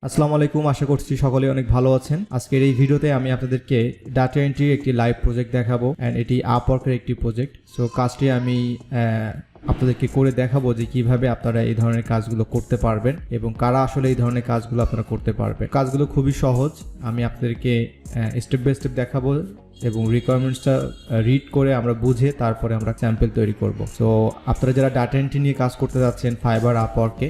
আসসালামু আলাইকুম, আশা করছি সকলে অনেক ভালো আছেন। আজকের এই ভিডিওতে আমি আপনাদেরকে ডাটা এন্ট্রির একটি লাইভ প্রজেক্ট দেখাবো অ্যান্ড এটি আপওয়ার্কের একটি প্রজেক্ট। সো কাজটি আমি আপনাদেরকে করে দেখাবো যে কিভাবে আপনারা এই ধরনের কাজগুলো করতে পারবেন এবং কারা আসলে এই ধরনের কাজগুলো আপনারা করতে পারবেন। কাজগুলো খুবই সহজ, আমি আপনাদেরকে স্টেপ বাই স্টেপ দেখাবো এবং রিকোয়ারমেন্টসটা রিড করে আমরা বুঝে তারপরে আমরা স্যাম্পল তৈরি করব। সো আপনারা যারা ডাটা এন্ট্রি নিয়ে কাজ করতে যাচ্ছেন ফাইবার আপওয়ার্কে,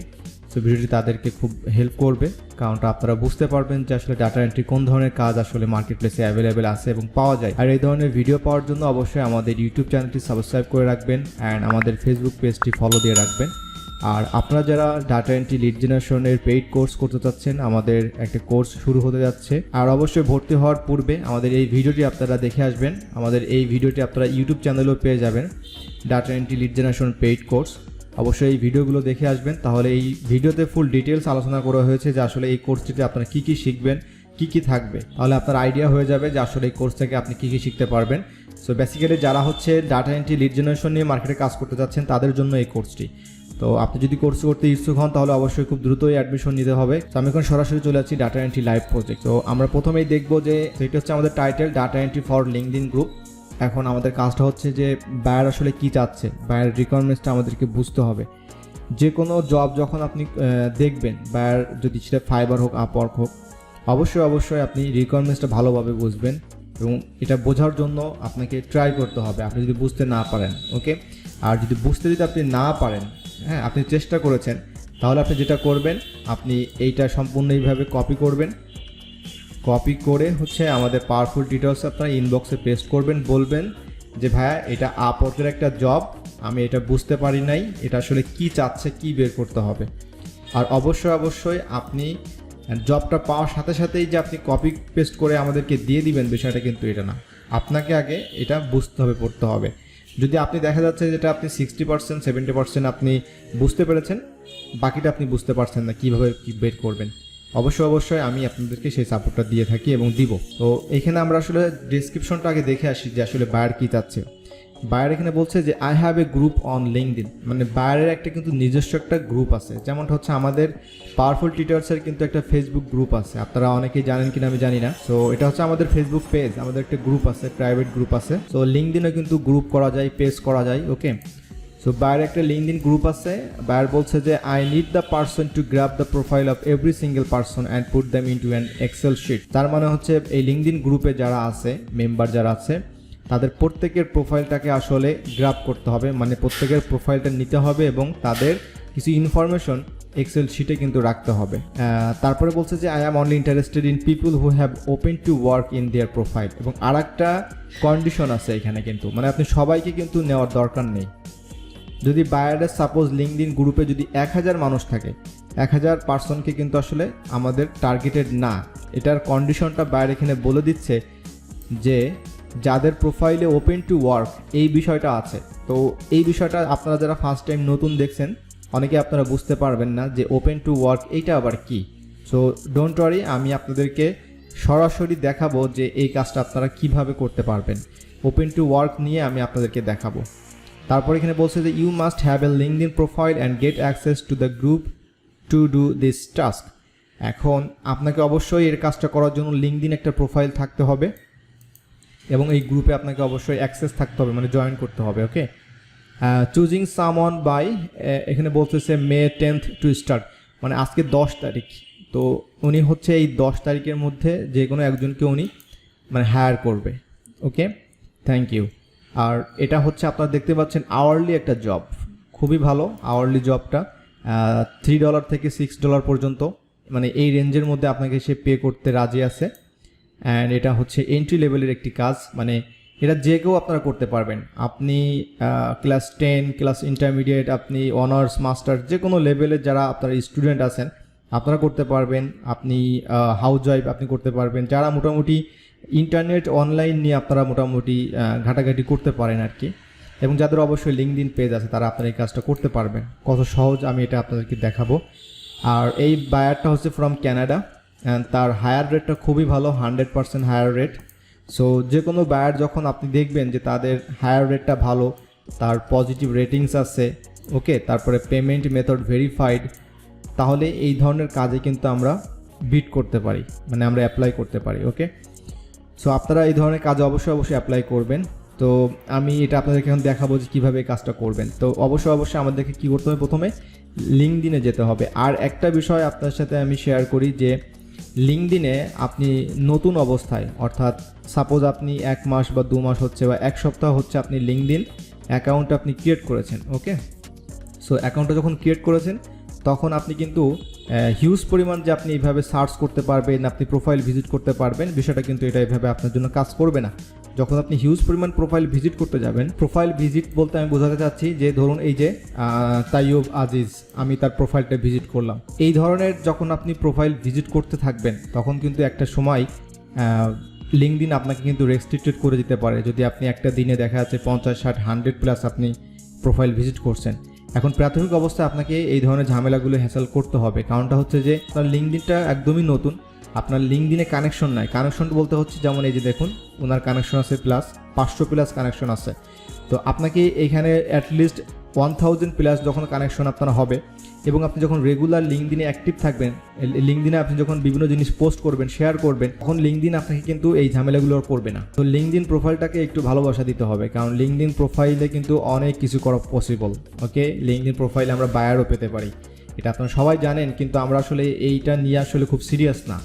সো ভিডিওটি তাদেরকে খুব হেল্প করবে, কারণ আপনারা বুঝতে পারবেন যে আসলে ডাটা এন্ট্রি কোন ধরনের কাজ আসলে মার্কেট প্লেসে অ্যাভেলেবেল আছে এবং পাওয়া যায়। আর এই ধরনের ভিডিও পাওয়ার জন্য অবশ্যই আমাদের ইউটিউব চ্যানেলটি সাবস্ক্রাইব করে রাখবেন অ্যান্ড আমাদের ফেসবুক পেজটি ফলো দিয়ে রাখবেন। আর আপনারা যারা ডাটা এন্ট্রি লিড জেনারেশনের পেইড কোর্স করতে চাচ্ছেন, আমাদের একটা কোর্স শুরু হতে যাচ্ছে। আর অবশ্যই ভর্তি হওয়ার পূর্বে আমাদের এই ভিডিওটি আপনারা দেখে আসবেন। আমাদের এই ভিডিওটি আপনারা ইউটিউব চ্যানেলেও পেয়ে যাবেন, data entry lead generation paid course. অবশ্যই এই ভিডিওগুলো দেখে আসবেন, তাহলে এই ভিডিওতে ফুল ডিটেলস আলোচনা করা হয়েছে যে আসলে এই কোর্সটিতে আপনারা কী কী শিখবেন, কী কী থাকবে, তাহলে আপনার আইডিয়া হয়ে যাবে যে আসলে এই কোর্স থেকে আপনি কী কী শিখতে পারবেন। সো বেসিক্যালি যারা হচ্ছে ডাটা এন্ট্রি লিড জেনারেশন নিয়ে মার্কেটে কাজ করতে যাচ্ছেন তাদের জন্য এই কোর্সটি। তো আপনি যদি কোর্স করতে ইচ্ছুক হন তাহলে অবশ্যই খুব দ্রুতই অ্যাডমিশন নিতে হবে। তো আমি এখন সরাসরি চলে যাচ্ছি ডাটা এন্ট্রি লাইভ প্রজেক্ট। তো আমরা প্রথমেই দেখবো যে এটা হচ্ছে আমাদের title, data entry for LinkedIn group. এখন আমাদের কাজটা হচ্ছে যে বায়ার আসলে কী চাচ্ছে, বায়ার রিকোয়ারমেন্টসটা আমাদেরকে বুঝতে হবে। যে কোনো জব যখন আপনি দেখবেন, বায়ার যদি সেটা ফাইবার হোক আপওয়ার্ক হোক, অবশ্যই আপনি রিকোয়ারমেন্টসটা ভালোভাবে বুঝবেন এবং এটা বোঝার জন্য আপনাকে ট্রাই করতে হবে আপনি যদি বুঝতে না পারেন, ওকে। আর যদি আপনি না পারেন, হ্যাঁ, আপনি চেষ্টা করেছেন, তাহলে আপনি যেটা করবেন, আপনি এইটা সম্পূর্ণ এইভাবে কপি করবেন। কপি করে হচ্ছে আমাদের পাওয়ারফুল ডিটেলস আপনারা ইনবক্সে পেস্ট করবেন, বলবেন যে ভাইয়া এটা আপওয়ার্কের একটা জব, আমি এটা বুঝতে পারি নাই, এটা আসলে কি চাচ্ছে, কি বের করতে হবে। আর অবশ্যই আপনি জবটা পাওয়ার সাথে সাথেই যে আপনি কপি পেস্ট করে আমাদেরকে দিয়ে দিবেন, বিষয়টা কিন্তু এটা না। আপনাকে আগে এটা বুঝতে হবে, পড়তে হবে। যদি আপনি দেখা যাচ্ছে যেটা আপনি 60% 70% আপনি বুঝতে পেরেছেন, বাকিটা আপনি বুঝতে পারছেন না কীভাবে কী বের করবেন, অবশ্যই আমি আপনাদেরকে সেই সাপোর্টটা দিয়ে থাকি এবং দিব। তো এখানে আমরা আসলে ডেসক্রিপশনটা আগে দেখে আসি যে আসলে বায়ার কী চাচ্ছে। বায়ার এখানে বলছে যে I have a group on LinkedIn, মানে বায়ারের একটা কিন্তু নিজস্ব একটা গ্রুপ আছে, যেমনটা হচ্ছে আমাদের পাওয়ারফুল টিউটার্সের কিন্তু একটা ফেসবুক গ্রুপ আছে, আপনারা অনেকেই জানেন কিনা আমি জানি না। সো এটা হচ্ছে আমাদের ফেসবুক পেজ, আমাদের একটা গ্রুপ আছে, প্রাইভেট গ্রুপ আছে। সো লিঙ্কডইনও কিন্তু গ্রুপ করা যায়, পেজ করা যায়, ওকে। সো বায়ার একটা লিঙ্কডইন গ্রুপ আছে। বায়ার বলছে যে I need the person to grab the profile of every single person and put them into an Excel sheet. তার মানে হচ্ছে এই লিঙ্কডইন গ্রুপে যারা আছে, মেম্বার যারা আছে, তাদের প্রত্যেকের প্রোফাইলটাকে আসলে গ্র্যাব করতে হবে, মানে প্রত্যেকের প্রোফাইলটা নিতে হবে এবং তাদের কিছু ইনফরমেশন এক্সেল শিটে কিন্তু রাখতে হবে। তারপরে বলছে যে I am only interested in people who have open to work in their profile. এবং আর একটা কন্ডিশন আছে এখানে কিন্তু, মানে আপনি সবাইকে কিন্তু নেওয়ার দরকার নেই। যদি বায়ারের সাপোজ লিঙ্কডইন গ্রুপে যদি 1000 মানুষ থাকে, 1000 পার্সনকে কিন্তু আসলে আমাদের টার্গেটেড না। এটার কন্ডিশনটা বায়ার এখানে বলে দিচ্ছে যে যাদের প্রোফাইলে ওপেন টু ওয়ার্ক এই বিষয়টা আছে। তো এই বিষয়টা আপনারা যারা ফার্স্ট টাইম নতুন দেখছেন, অনেকে আপনারা বুঝতে পারবেন না যে ওপেন টু ওয়ার্ক এইটা আবার কি। সো ডোন্ট ওয়ারি, আমি আপনাদেরকে সরাসরি দেখাবো যে এই কাজটা আপনারা কিভাবে করতে পারবেন। ওপেন টু ওয়ার্ক নিয়ে আমি আপনাদেরকে দেখাবো। তারপর এখানে বলছে যে you must have a LinkedIn profile and get access to the group to do this task. এখন আপনাকে অবশ্যই এর কাজটা করার জন্য লিঙ্কডইন একটা প্রোফাইল থাকতে হবে এবং এই গ্রুপে আপনাকে অবশ্যই অ্যাক্সেস থাকতে হবে, মানে জয়েন করতে হবে, ওকে। চুজিং সামওয়ান বাই, এখানে বলতেছে মে 10th টু স্টার্ট, মানে আজকে 10 তারিখ। তো উনি হচ্ছে এই 10 তারিখের মধ্যে যে কোনো একজনকে উনি মানে হায়ার করবে, ওকে। Thank you. আর এটা হচ্ছে আপনারা দেখতে পাচ্ছেন আওয়ারলি একটা জব, খুবই ভালো আওয়ারলি জবটা। $3 থেকে $6 পর্যন্ত, মানে এই রেঞ্জের মধ্যে আপনাকে সে পে করতে রাজি আছে। অ্যান্ড এটা হচ্ছে এন্ট্রি লেভেলের একটি কাজ, মানে এটা যে কেউ আপনারা করতে পারবেন। আপনি ক্লাস 10, ক্লাস ইন্টারমিডিয়েট, আপনি অনার্স, মাস্টার্স, যে কোনো লেভেলের যারা আপনারা স্টুডেন্ট আছেন আপনারা করতে পারবেন। আপনি হাউস ওয়াইফ আপনি করতে পারবেন, যারা মোটামুটি ইন্টারনেট অনলাইন নিয়ে আপনারা মোটামুটি ঘাটাঘাটি করতে পারেন আর কি। এবং যাদের অবশ্যই লিঙ্কডইন পেজ আছে তারা আপনারা এই কাজটা করতে পারবেন। কত সহজ আমি এটা আপনাদেরকে দেখাবো। আর এই বায়ারটা হচ্ছে ফ্রম ক্যানাডা অ্যান্ড তার হায়ার রেটটা খুবই ভালো, 100% হায়ার রেট। সো যে কোনো বায়ার যখন আপনি দেখবেন যে তাদের হায়ার রেটটা ভালো, তার পজিটিভ রেটিংস আছে, ওকে, তারপরে পেমেন্ট মেথড ভেরিফাইড, তাহলে এই ধরনের কাজে কিন্তু আমরা বিট করতে পারি, মানে আমরা অ্যাপ্লাই করতে পারি। ওকে, সো আপনারা এই ধরনের কাজ অবশ্যই অ্যাপ্লাই করবেন। তো আমি এটা আপনাদেরকে এখন দেখাবো যে কীভাবে এই কাজটা করবেন। তো অবশ্যই আমাদেরকে কী করতে হবে, প্রথমে লিঙ্কডইনে যেতে হবে। আর একটা বিষয় আপনার সাথে আমি শেয়ার করি যে লিঙ্কডইনে আপনি নতুন অবস্থায়, অর্থাৎ সাপোজ আপনি 1 মাস বা 2 মাস হচ্ছে বা 1 সপ্তাহ হচ্ছে আপনি লিঙ্কডইন অ্যাকাউন্ট আপনি ক্রিয়েট করেছেন। ওকে, সো অ্যাকাউন্টটা যখন ক্রিয়েট করেছেন তখন আপনি কিন্তু হিউজ পরিমাণ যে আপনি এইভাবে সার্চ করতে পারবেন, আপনি প্রোফাইল ভিজিট করতে পারবেন, বিষয়টা কিন্তু এটা এইভাবে আপনার জন্য কাজ করবে না। যখন আপনি হিউজ পরিমাণ প্রোফাইল ভিজিট করতে যাবেন, প্রোফাইল ভিজিট বলতে আমি বোঝাতে চাচ্ছি যে ধরুন এই যে তাইয়ুব আজিজ, আমি তার প্রোফাইলটা ভিজিট করলাম, এই ধরনের যখন আপনি প্রোফাইল ভিজিট করতে থাকবেন তখন কিন্তু একটা সময় লিঙ্কডইন আপনাকে কিন্তু রেস্ট্রিক্টেড করে দিতে পারে। যদি আপনি একটা দিনে দেখা যাচ্ছে 50, 60, 100 প্লাস আপনি প্রোফাইল ভিজিট করছেন, এখন প্রাথমিক অবস্থায় আপনাকে এই ধরনের ঝামেলাগুলো হ্যাসেল করতে হবে। কারণটা হচ্ছে যে আপনার লিঙ্কডইনটা একদমই নতুন, আপনার লিঙ্কডইনে কানেকশন নাই। কানেকশন বলতে হচ্ছে যেমন এই যে দেখুন ওনার কানেকশন আছে প্লাস 500 প্লাস কানেকশন আছে। তো আপনাকে এইখানে অ্যাটলিস্ট 1000 প্লাস যখন কানেকশন আপনার হবে এবং আপনি যখন রেগুলার লিঙ্কডইনে অ্যাক্টিভ থাকবেন, লিঙ্কডইনে আপনি যখন বিভিন্ন জিনিস পোস্ট করবেন, শেয়ার করবেন, তখন লিঙ্কডইন আপনাকে কিন্তু এই ঝামেলাগুলো করবে না। তো লিঙ্কডইন প্রোফাইলটাকে একটু ভালোবাসা দিতে হবে, কারণ লিঙ্কডইন প্রোফাইলে কিন্তু অনেক কিছু করা পসিবল। ওকে, লিঙ্কডইন প্রোফাইলে আমরা বায়ারও পেতে পারি, এটা আপনারা সবাই জানেন, কিন্তু আমরা আসলে এইটা নিয়ে আসলে খুব সিরিয়াস না।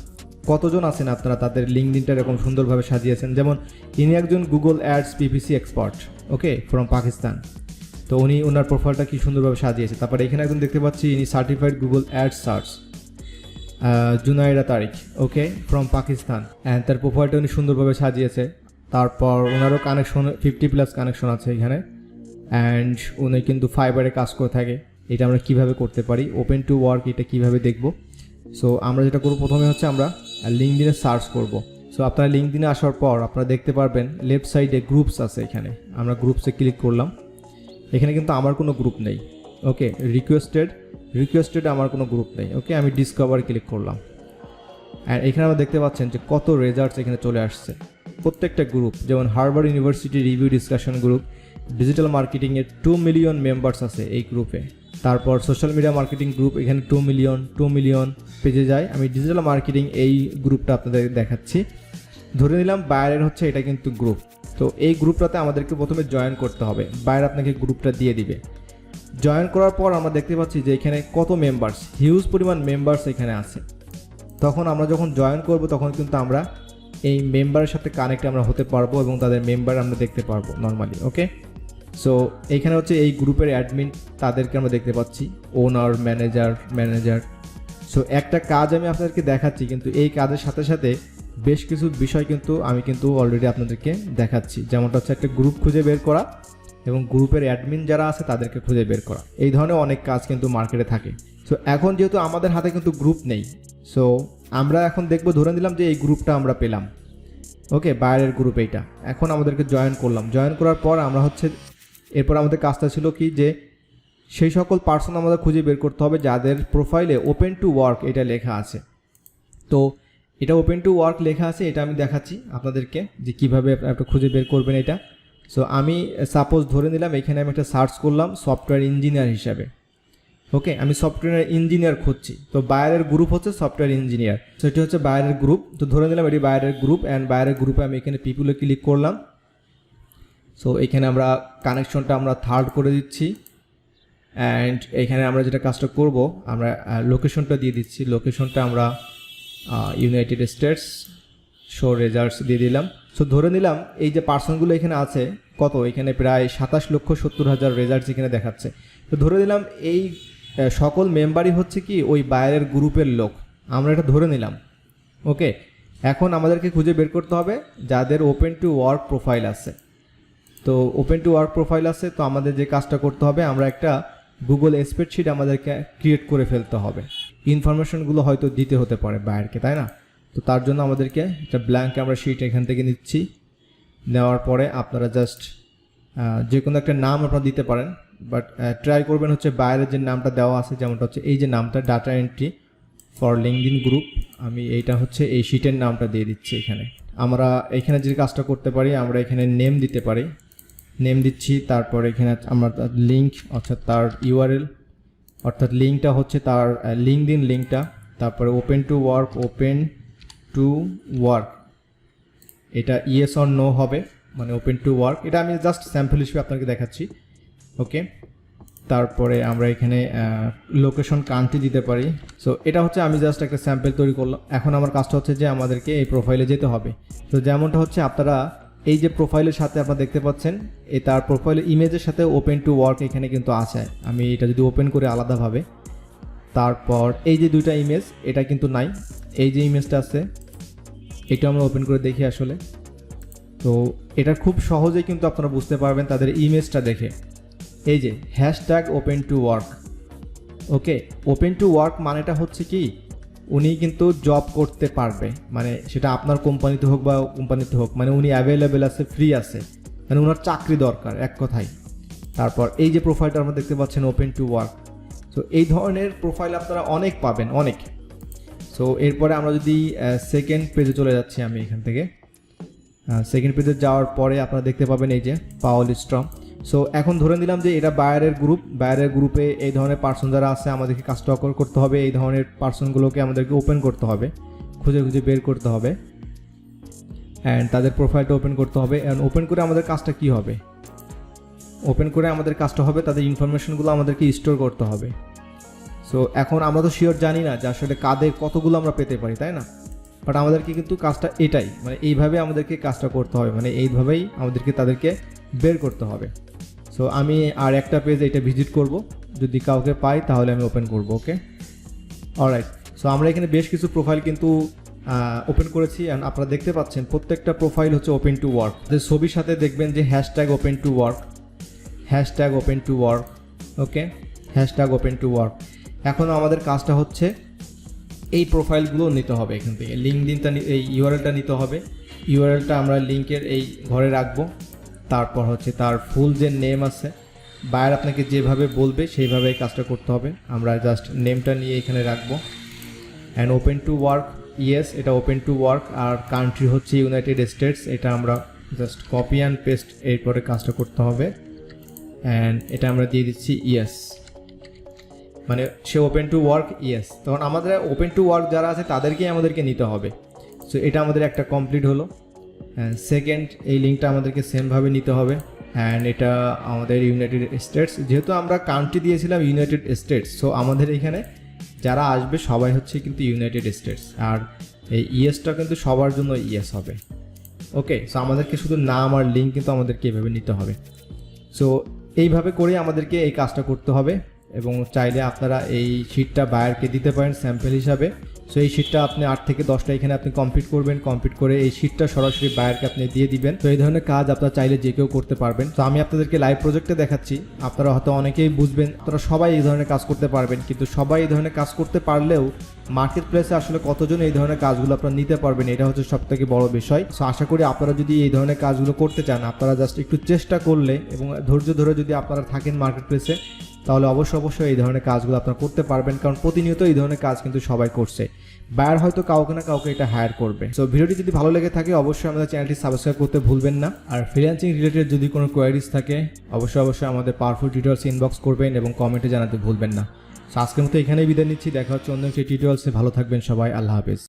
কতজন আছেন আপনারা তাদের লিঙ্কডইনটা এরকম সুন্দরভাবে সাজিয়েছেন, যেমন ইনি একজন Google ads PPC expert, okay, from Pakistan. তো উনি ওনার প্রোফাইলটা কি সুন্দরভাবে সাজিয়েছে। তারপরে এখানে একজন দেখতে পাচ্ছি ইনি certified Google ads search, Junaira Tariq, okay, from Pakistan, and তার প্রোফাইলটা উনি সুন্দরভাবে সাজিয়েছে। তারপর ওনারও কানেকশন 50 প্লাস কানেকশন আছে এখানে, অ্যান্ড উনি কিন্তু ফাইবারে কাজ করে থাকে। এটা আমরা কিভাবে করতে পারি, ওপেন টু ওয়ার্ক, এটা কিভাবে দেখব। সো আমরা যেটা করব, প্রথমে হচ্ছে আমরা লিঙ্কডইনে সার্চ করব। সো আপনারা লিঙ্কডইনে আসার পর আপনারা দেখতে পারবেন লেফট সাইডে গ্রুপস আছে, এখানে আমরা গ্রুপসে ক্লিক করলাম। এখানে কিন্তু আমার কোনো গ্রুপ নেই, ওকে, রিকোয়েস্টেড আমার কোনো গ্রুপ নেই। ওকে, আমি ডিসকভার ক্লিক করলাম, অ্যান্ড এখানে আমরা দেখতে পাচ্ছেন যে কত রেজাল্টস এখানে চলে আসছে। প্রত্যেকটা গ্রুপ, যেমন Harvard university review discussion group, digital মার্কেটিংয়ের 2 মিলিয়ন মেম্বার্স আছে এই গ্রুপে। তারপর সোশ্যাল মিডিয়া মার্কেটিং গ্রুপ, এখানে 2 মিলিয়ন পেজে যায়। আমি ডিজিটাল মার্কেটিং এই গ্রুপটা আপনাদের দেখাচ্ছি। ধরে নিলাম বায়ারের হচ্ছে এটা কিন্তু গ্রুপ। তো এই গ্রুপটাতে আমাদেরকে প্রথমে জয়েন করতে হবে, বায়ার আপনাকে গ্রুপটা দিয়ে দিবে। জয়েন করার পর আমরা দেখতে পাচ্ছি যে এখানে কত মেম্বার্স, হিউজ পরিমাণ মেম্বার্স এখানে আছে। তখন আমরা যখন জয়েন করব তখন কিন্তু আমরা এই মেম্বারের সাথে কানেক্ট আমরা হতে পারবো এবং তাদের মেম্বার আমরা দেখতে পারবো নর্মালি। ওকে, সো এইখানে হচ্ছে এই গ্রুপের অ্যাডমিন, তাদেরকে আমরা দেখতে পাচ্ছি, ওনার, ম্যানেজার। সো একটা কাজ আমি আপনাদেরকে দেখাচ্ছি, কিন্তু এই কাজের সাথে সাথে বেশ কিছু বিষয় কিন্তু আমি কিন্তু অলরেডি আপনাদেরকে দেখাচ্ছি, যেমনটা হচ্ছে একটা গ্রুপ খুঁজে বের করা এবং গ্রুপের অ্যাডমিন যারা আছে তাদেরকে খুঁজে বের করা। এই ধরনের অনেক কাজ কিন্তু মার্কেটে থাকে। সো এখন যেহেতু আমাদের হাতে কিন্তু গ্রুপ নেই, সো আমরা এখন দেখব, ধরে নিলাম যে এই গ্রুপটা আমরা পেলাম, ওকে, বায়ারের গ্রুপ এইটা। এখন আমাদেরকে জয়েন করলাম, জয়েন করার পর আমরা হচ্ছে এরপর আমাদের কাজটা ছিল কি, যে সেই সকল পার্সন আমাদের খুঁজে বের করতে হবে যাদের প্রোফাইলে ওপেন টু ওয়ার্ক এটা লেখা আছে। তো এটা ওপেন টু ওয়ার্ক লেখা আছে, এটা আমি দেখাচ্ছি আপনাদেরকে যে কীভাবে আপনারা খুঁজে বের করবেন এটা। সো আমি সাপোজ ধরে নিলাম এখানে আমি একটা সার্চ করলাম সফটওয়্যার ইঞ্জিনিয়ার হিসাবে। ওকে, আমি সফটওয়্যার ইঞ্জিনিয়ার খুঁজছি। তো বায়ারের গ্রুপ হচ্ছে সফটওয়্যার ইঞ্জিনিয়ার, সো এটি হচ্ছে বায়ারের গ্রুপ। তো ধরে নিলাম এটি বায়ারের গ্রুপ, অ্যান্ড বায়ারের গ্রুপে আমি এখানে পিপুলে ক্লিক করলাম। সো এখানে আমরা কানেকশনটা আমরা থার্ড করে দিচ্ছি, অ্যান্ড এখানে আমরা যেটা কাজটা করব, আমরা লোকেশনটা দিয়ে দিচ্ছি। লোকেশনটা আমরা ইউনাইটেড স্টেটস, শো রেজাল্টস দিয়ে দিলাম। সো ধরে নিলাম এই যে পার্সনগুলো এখানে আছে কত, এখানে প্রায় 27,70,000 রেজাল্টস এখানে দেখাচ্ছে। তো ধরে নিলাম এই সকল মেম্বারই হচ্ছে কি ওই বায়ারের গ্রুপের লোক, আমরা এটা ধরে নিলাম। ওকে, এখন আমাদেরকে খুঁজে বের করতে হবে যাদের ওপেন টু ওয়ার্ক প্রোফাইল আছে। তো ওপেন টু ওয়ার্ক প্রোফাইল আছে, তো আমাদের যে কাজটা করতে হবে, আমরা একটা গুগল স্প্রেডশিট আমাদেরকে ক্রিয়েট করে ফেলতে হবে। ইনফরমেশনগুলো হয়তো দিতে হতে পারে বায়ারকে, তাই না? তো তার জন্য আমাদেরকে একটা ব্ল্যাঙ্ক আমরা শিট এখান থেকে নিচ্ছি। নেওয়ার পরে আপনারা জাস্ট যে কোনো একটা নাম আপনারা দিতে পারেন, বাট ট্রাই করবেন হচ্ছে বায়ারের যে নামটা দেওয়া আছে, যেমনটা হচ্ছে এই যে নামটা data entry for LinkedIn group, আমি এইটা হচ্ছে এই শিটের নামটা দিয়ে দিচ্ছি। এখানে আমরা এখানে যে কাজটা করতে পারি, আমরা এখানে নেম দিতে পারি, নেম দিচ্ছি। তারপর এখানে আমরা লিঙ্ক অর্থাৎ তার ইউআরএল, অর্থাৎ লিঙ্কটা হচ্ছে তার লিঙ্কডইন লিঙ্কটা, তারপরে ওপেন টু ওয়ার্ক এটা ইয়েস অর নো হবে, মানে ওপেন টু ওয়ার্ক। এটা আমি জাস্ট স্যাম্পল হিসেবে আপনাকে দেখাচ্ছি। ওকে, তারপরে আমরা এখানে লোকেশন কান্ট্রি দিতে পারি। সো এটা হচ্ছে আমি জাস্ট একটা স্যাম্পল তৈরি করলাম। এখন আমার কাজটা হচ্ছে যে আমাদেরকে এই প্রোফাইলে যেতে হবে। তো যেমনটা হচ্ছে আপনারা এই যে প্রোফাইলের সাথে আপনারা দেখতে পাচ্ছেন, তার প্রোফাইলের ইমেজের সাথে ওপেন টু ওয়ার্ক এখানে কিন্তু আছে। আমি এটা যদি ওপেন করে আলাদাভাবে, তারপর এই যে দুইটা ইমেজ এটা কিন্তু নাই, এই যে ইমেজটা আছে এটা আমরা ওপেন করে দেখি আসলে। তো এটা খুব সহজেই কিন্তু আপনারা বুঝতে পারবেন তাদের ইমেজটা দেখে। এই যে hashtag open to work. Okay, open to work মানেটা হচ্ছে কি উনি কিন্তু জব করতে পারবে, মানে সেটা আপনার কোম্পানিতে হোক বা কোম্পানিতে হোক, মানে উনি অ্যাভেলেবেল আছে, ফ্রি আছে, মানে ওনার চাকরি দরকার এক কথায়। তারপর এই যে প্রোফাইলটা আমরা দেখতে পাচ্ছেন ওপেন টু ওয়ার্ক। সো এই ধরনের প্রোফাইল আপনারা অনেক পাবেন, অনেক। সো এরপরে আমরা যদি সেকেন্ড পেজে চলে যাচ্ছি, আমি এখান থেকে সেকেন্ড পেজে যাওয়ার পরে আপনারা দেখতে পাবেন এই যে পাওল স্ট্রম। সো এখন ধরে নিলাম যে এটা বায়ারের গ্রুপে এই ধরনের পার্সন যারা আছে আমাদেরকে কাজটা করতে হবে, এই ধরনের পার্সনগুলোকে আমাদেরকে ওপেন করতে হবে, খুঁজে বের করতে হবে, অ্যান্ড তাদের প্রোফাইলটা ওপেন করতে হবে। অ্যান্ড ওপেন করে আমাদের কাজটা কি হবে, ওপেন করে আমাদের কাজটা হবে তাদের ইনফরমেশনগুলো আমাদেরকে স্টোর করতে হবে। সো এখন আমরা তো শিওর জানি না যে আসলে কাদের কতগুলো আমরা পেতে পারি, তাই না? বাট আমাদেরকে কিন্তু কাজটা এটাই, মানে এইভাবে আমাদেরকে কাজটা করতে হবে, মানে এইভাবেই আমাদেরকে তাদেরকে বের করতে হবে। সো আমি আর একটা পেজ এটা ভিজিট করব, যদি কাউকে পাই তাহলে আমি ওপেন করব। ওকে, অলরাইট। সো আমরা এখানে বেশ কিছু প্রোফাইল কিন্তু ওপেন করেছি, অ্যান্ড আপনারা দেখতে পাচ্ছেন প্রত্যেকটা প্রোফাইল হচ্ছে ওপেন টু ওয়ার্ক। যে ছবির সাথে দেখবেন যে hashtag open to work, hashtag open to work. Okay, hashtag open to work. এখন আমাদের কাজটা হচ্ছে এই প্রোফাইলগুলো নিতে হবে এখান থেকে, লিঙ্কডিনটা এই ইউআরএলটা নিতে হবে। ইউআরএলটা আমরা লিঙ্কের এই ঘরে রাখবো। তারপর হচ্ছে তার ফুল যে নেম আছে, বায়ার আপনাকে যেভাবে বলবে সেইভাবে এই কাজটা করতে হবে। আমরা জাস্ট নেমটা নিয়ে এখানে রাখবো। And open to work, yes এটা ওপেন টু ওয়ার্ক। আর কান্ট্রি হচ্ছে ইউনাইটেড স্টেটস, এটা আমরা জাস্ট কপি অ্যান্ড পেস্ট এরপরে কাজটা করতে হবে। অ্যান্ড এটা আমরা দিয়ে দিচ্ছি ইয়েস, মানে সে ওপেন টু ওয়ার্ক ইয়েস। তখন আমাদের ওপেন টু ওয়ার্ক যারা আছে তাদেরকেই আমাদেরকে নিতে হবে। সো এটা আমাদের একটা কমপ্লিট হলো। সেকেন্ড এই লিঙ্কটা আমাদেরকে সেমভাবে নিতে হবে। অ্যান্ড এটা আমাদের ইউনাইটেড স্টেটস, যেহেতু আমরা কান্ট্রি দিয়েছিলাম ইউনাইটেড স্টেটস, সো আমাদের এখানে যারা আসবে সবাই হচ্ছে কিন্তু ইউনাইটেড স্টেটস। আর এই ইয়েসটা কিন্তু সবার জন্য ইয়েস হবে। ওকে, সো আমাদেরকে শুধু নাম আর লিঙ্ক কিন্তু আমাদেরকে এইভাবে নিতে হবে। সো এইভাবে করে আমাদেরকে এই কাজটা করতে হবে। এবং চাইলে আপনারা এই শিটটা বায়ারকে দিতে পারেন স্যাম্পল হিসাবে। সো এই শিটটা আপনি 8 থেকে 10টা এখানে আপনি কমপ্লিট করবেন, কমপ্লিট করে এই শিটটা সরাসরি বায়ারকে আপনি দিয়ে দিবেন। তো এই ধরনের কাজ আপনারা চাইলে যে কেউ করতে পারবেন। তো আমি আপনাদেরকে লাইভ প্রজেক্টে দেখাচ্ছি, আপনারা হয়তো অনেকেই বুঝবেন, আপনারা সবাই এই ধরনের কাজ করতে পারবেন। কিন্তু সবাই এই ধরনের কাজ করতে পারলেও মার্কেট প্লেসে আসলে কতজন এই ধরনের কাজগুলো আপনারা নিতে পারবেন, এটা হচ্ছে সবথেকে বড় বিষয়। সো আশা করি আপনারা যদি এই ধরনের কাজগুলো করতে চান, আপনারা জাস্ট একটু চেষ্টা করলে এবং ধৈর্য ধরে যদি আপনারা থাকেন মার্কেট প্লেসে, তাহলে অবশ্যই এই ধরনের কাজগুলো আপনারা করতে পারবেন। কারণ প্রতিনিয়ত এই ধরনের কাজ কিন্তু সবাই করছে, বায়ার হয়তো কাউকে না কাউকে এটা হায়ার করবে। সো ভিডিওটি যদি ভালো লেগে থাকে অবশ্যই আমাদের চ্যানেলটি সাবস্ক্রাইব করতে ভুলবেন না। আর ফ্রিল্যান্সিং রিলেটেড যদি কোনো কোয়ারিজ থাকে অবশ্যই আমাদের পাওয়ারফুল টিউটোরিয়ালস ইনবক্স করবেন এবং কমেন্টে জানাতে ভুলবেন না। সো আজকের মতো এখানেই বিদায় নিচ্ছি, দেখা হচ্ছে অন্য একটি টিউটোরিয়ালসে। ভালো থাকবেন সবাই, আল্লাহ হাফেজ।